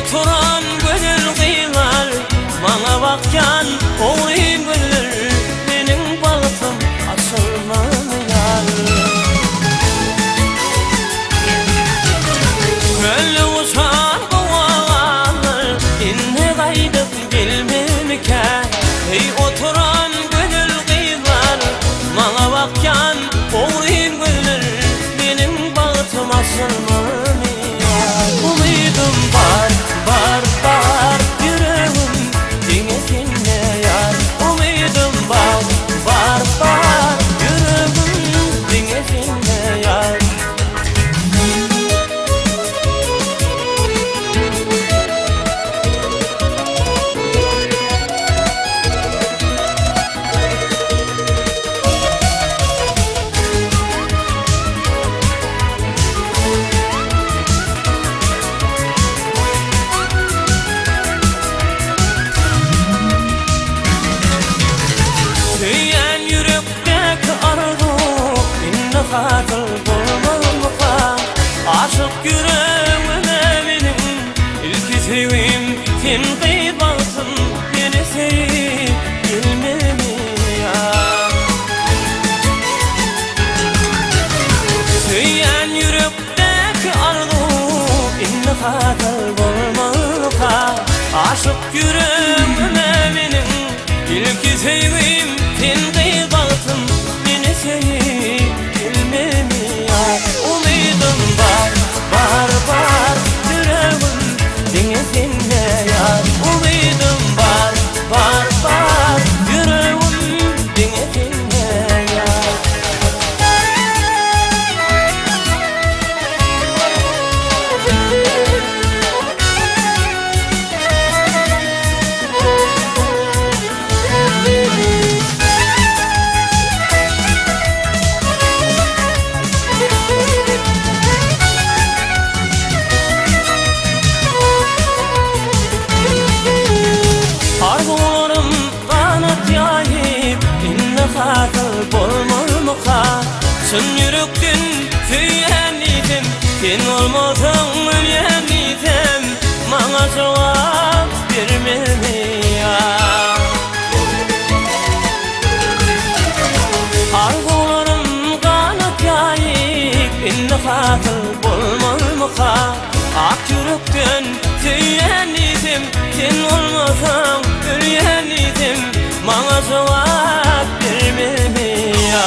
Oturan gönül kıyılar bana bakyan olayım gönül benim balıtım açılmalı yar. Gönlü uçan kovalar inne kaydıp gelmemken ey oturan gönül kıyılar bana bakyan olayım gönül benim balıtım açılmalı yar. Umudum var var var yüreğim dinlesinle yar. Umudum var var var yüreğim dinlesinle yar. Hatır bulmalıkla aşık yüreğime benim ilk sevim kim kıybansın beni sevip bilmemi ya. Söyleyen yürekteki arzu inne hatır bulmalıkla aşık yüreğime benim ilk sevim kim kıybansın beni sevip umudum var, var, var yüreğim dinlesinle yar. Umudum var, var, var yüreğim dinlesinle yar. Hatır bolmalıkla şun yürekten söyleyen idim sen olmadın ölyen idim bana cevap vermemi ya. Arzularım kanat yayıp inne hatır bolmalıkla ak yürekten söyleyen idim sen olmadın ölyen idim bana cevap vermemi ya.